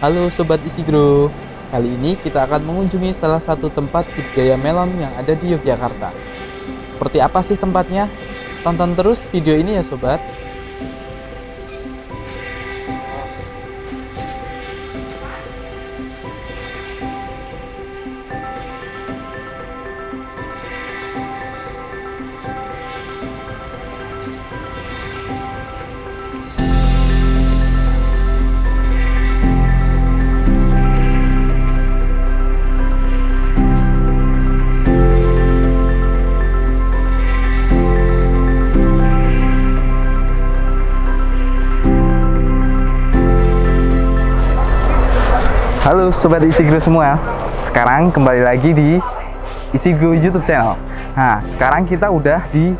Halo Sobat Isi Grow, kali ini kita akan mengunjungi salah satu tempat budidaya melon yang ada di Yogyakarta. Seperti apa sih tempatnya? Tonton terus video ini ya Sobat. Halo Sobat Isi Grow semua, sekarang kembali lagi di Isi Grow YouTube channel. Nah, sekarang kita udah di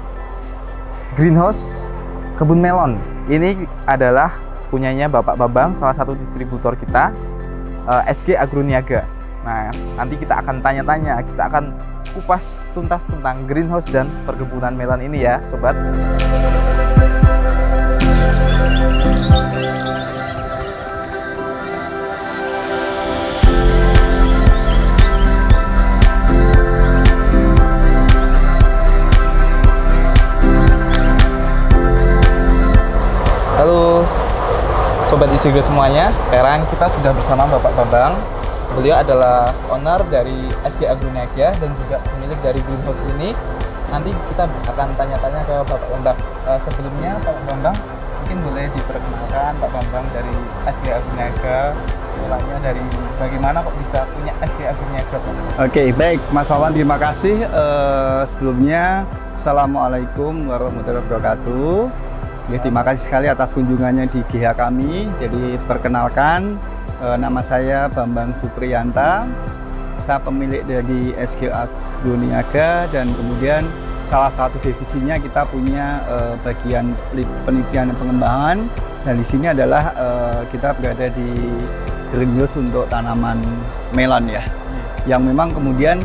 greenhouse kebun melon. Ini adalah punyanya Bapak Bambang, salah satu distributor kita, SG Agroniaga. Nah, nanti kita akan tanya-tanya, kita akan kupas tuntas tentang greenhouse dan perkebunan melon ini ya Sobat. Halo Sobat Isi Grow semuanya, sekarang kita sudah bersama Bapak Bambang. Beliau adalah owner dari SG Agroniaga dan juga pemilik dari greenhouse ini. Nanti kita akan tanya-tanya ke Bapak Bambang. Sebelumnya Pak Bambang, mungkin boleh diperkenalkan Pak Bambang dari SG Agroniaga, mulanya dari bagaimana kok bisa punya SG Agroniaga Pak? Oke, baik Mas Wawan, terima kasih. Sebelumnya, Assalamualaikum warahmatullahi wabarakatuh. Ya, terima kasih sekali atas kunjungannya di GH kami. Jadi perkenalkan, nama saya Bambang Supriyanta. Saya pemilik dari SG Agroniaga dan kemudian salah satu divisinya kita punya bagian penelitian dan pengembangan. Dan di sini adalah kita berada di greenhouse untuk tanaman melon ya. Yang memang kemudian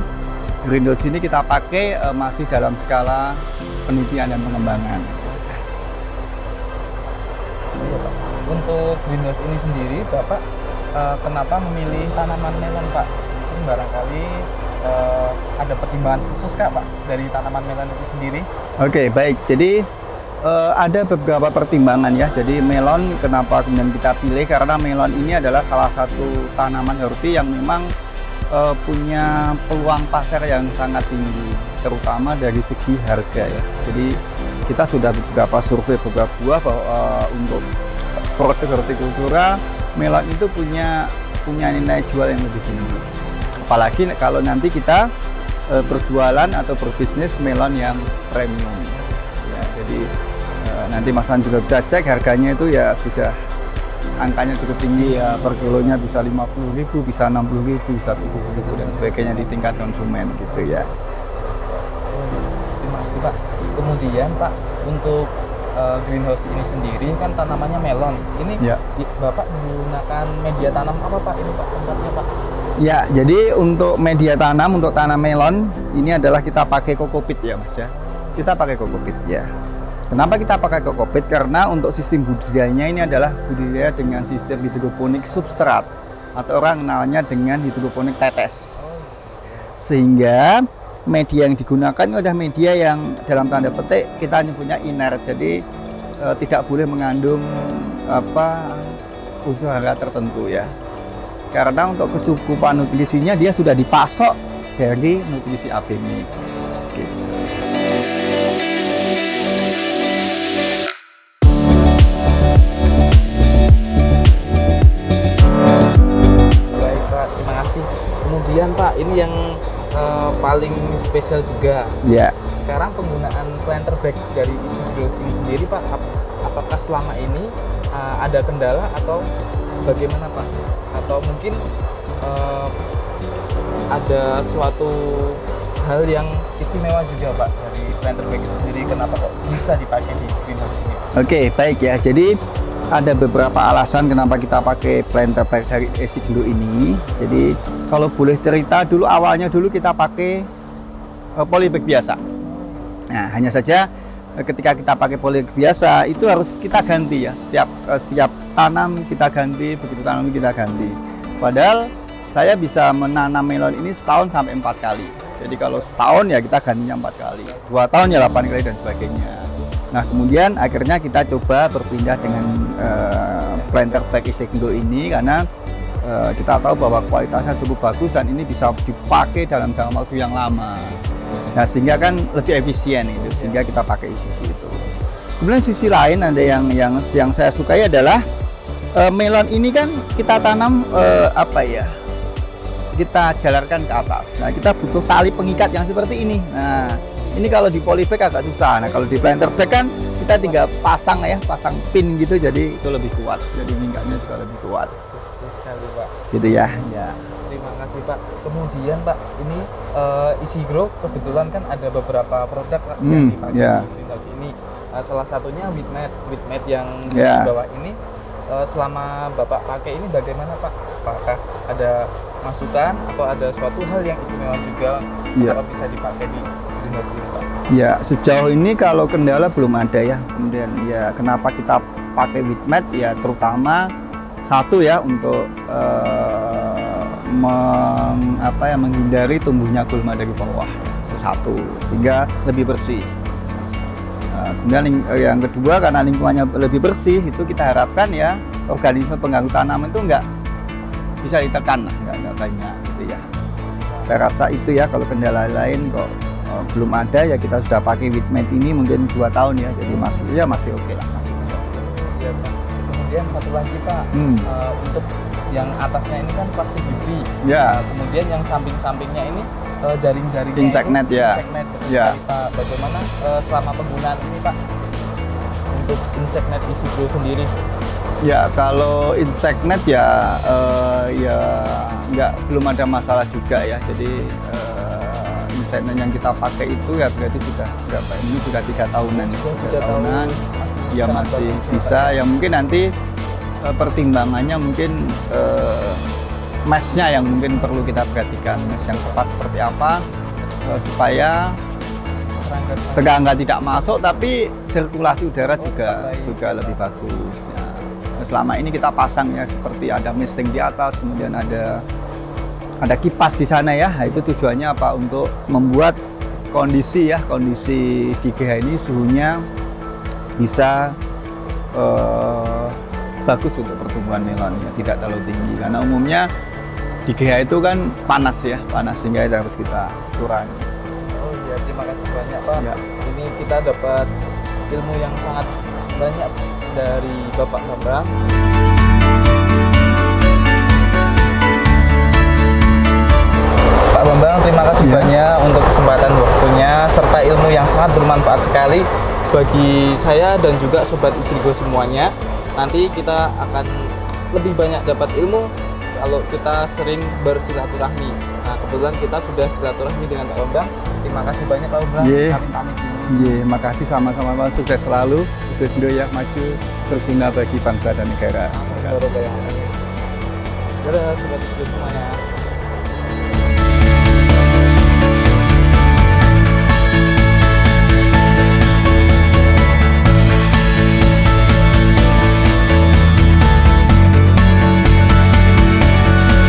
greenhouse ini kita pakai masih dalam skala penelitian dan pengembangan. Untuk greenhouse ini sendiri, Bapak kenapa memilih tanaman melon, Pak? Mungkin barangkali ada pertimbangan khusus Kak, Pak, dari tanaman melon itu sendiri? Oke, baik. Jadi ada beberapa pertimbangan ya. Jadi melon kenapa kemudian kita pilih? Karena melon ini adalah salah satu tanaman horti yang memang punya peluang pasar yang sangat tinggi, terutama dari segi harga ya. Jadi kita sudah beberapa survei beberapa buah bahwa untuk produk hortikultura melon itu punya nilai jual yang lebih tinggi. Apalagi kalau nanti kita berjualan atau berbisnis melon yang premium. Ya, jadi nanti Mas Han juga bisa cek harganya itu ya sudah angkanya cukup tinggi ya, per kilonya bisa 50.000, bisa 60.000, bisa 70.000 dan sebagainya di tingkat konsumen gitu ya. Terima kasih Pak. Kemudian Pak, untuk greenhouse ini sendiri kan tanamannya melon. Ini ya, Bapak menggunakan media tanam apa Pak? Ini Pak tempatnya Pak? Ya, jadi untuk media tanam untuk tanam melon ini adalah kita pakai kokopit ya Mas ya. Kita pakai kokopit ya. Kenapa kita pakai kokopit? Karena untuk sistem budidayanya ini adalah budidaya dengan sistem hidroponik substrat atau orang kenalnya dengan hidroponik tetes. Sehingga media yang digunakan adalah media yang dalam tanda petik kita nyebutnya inert, jadi tidak boleh mengandung unsur hara tertentu ya. Karena untuk kecukupan nutrisinya dia sudah dipasok dari nutrisi AB Mix. Gitu. Baik Pak, terima kasih. Kemudian Pak, ini yang paling spesial juga. Ya. Sekarang penggunaan planter bag dari Isi Grow ini sendiri Pak, apakah selama ini ada kendala atau bagaimana Pak? Atau mungkin ada suatu hal yang istimewa juga Pak dari planter bag itu sendiri, kenapa kok bisa dipakai di greenhouse ini? Oke, baik ya. Jadi ada beberapa alasan kenapa kita pakai planter bag dari Isi Grow ini. Jadi kalau boleh cerita dulu, awalnya dulu kita pakai polybag biasa. Nah, hanya saja ketika kita pakai polybag biasa itu harus kita ganti ya. Setiap tanam kita ganti, begitu tanam kita ganti. Padahal saya bisa menanam melon ini setahun sampai 4 kali. Jadi kalau setahun ya kita gantinya 4 kali, 2 tahun ya 8 kali dan sebagainya. Nah kemudian akhirnya kita coba berpindah dengan planter bag Isigdo ini karena kita tahu bahwa kualitasnya cukup bagus dan ini bisa dipakai dalam jangka waktu yang lama. Nah sehingga kan lebih efisien gitu, sehingga kita pakai sisi itu. Kemudian sisi lain ada yang saya sukai adalah melon ini kan kita tanam kita jalarkan ke atas. Nah, kita butuh tali pengikat yang seperti ini. Nah, ini kalau di polybag agak susah. Nah, kalau di planter bag kan kita tinggal pasang pin gitu, jadi itu lebih kuat. Jadi minggatnya juga lebih kuat. Betul sekali, Pak. Gitu ya. Ya. Terima kasih, Pak. Kemudian, Pak, ini Isigro kebetulan kan ada beberapa produk Pak, yang dipakai di greenhouse ini. Salah satunya Wheatmate yang di bawah ini. Selama Bapak pakai ini bagaimana, Pak? Apakah ada masukan atau ada suatu hal yang istimewa juga kalau bisa dipakai di greenhouse ini, Pak? Ya, sejauh ini kalau kendala belum ada ya. Kemudian ya kenapa kita pakai Wheatmate ya terutama satu ya untuk menghindari tumbuhnya gulma dari bawah. Itu satu, sehingga lebih bersih. Kemudian yang kedua karena lingkungannya lebih bersih itu kita harapkan ya organisme pengganggu tanaman itu nggak bisa ditekan, nggak banyak gitu ya. Saya rasa itu ya, kalau kendala lain kok belum ada ya kita sudah pakai Wheatmate ini mungkin 2 tahun ya, jadi masih oke lah, masih bisa. Ya, Pak. Kemudian satu lagi, Pak, untuk yang atasnya ini kan plastik UV. Ya. Kemudian yang samping-sampingnya ini jaring-jaringnya Insect net ya. Insect net, Ya. Pak. Bagaimana selama penggunaan ini, Pak, untuk insect net Isigro sendiri? Ya kalau insect net ya belum ada masalah juga ya. Jadi insect net yang kita pakai itu ya berarti sudah berapa? Ini sudah 3 tahunan. 3 tahunan. Ya masih bisa. Ya mungkin nanti pertimbangannya mungkin meshnya yang mungkin perlu kita perhatikan, mesh yang tepat seperti apa supaya serangga tidak masuk tapi sirkulasi udara juga lebih bagus. Nah, selama ini kita pasang ya seperti ada misting di atas, kemudian ada kipas di sana ya. Nah, itu tujuannya apa? Untuk membuat kondisi di GH ini suhunya bisa bagus untuk pertumbuhan melon ya, tidak terlalu tinggi karena umumnya di GH itu kan panas sehingga itu harus kita kurangi. Oh iya, terima kasih banyak, Pak. Ya. Ini kita dapat ilmu yang sangat banyak dari Bapak Bambang. Pak Bambang, terima kasih banyak untuk kesempatan waktunya serta ilmu yang sangat bermanfaat sekali bagi saya dan juga Sobat Isigro semuanya. Nanti kita akan lebih banyak dapat ilmu kalau kita sering bersilaturahmi. Nah, kebetulan kita sudah silaturahmi dengan Pak Bambang. Terima kasih banyak, Pak Bambang. Kami pamit dulu. Makasih sama-sama, Pak. Sukses selalu. Isigro ya maju, berguna bagi bangsa dan negara. Dadah, Sobat Isigro semuanya.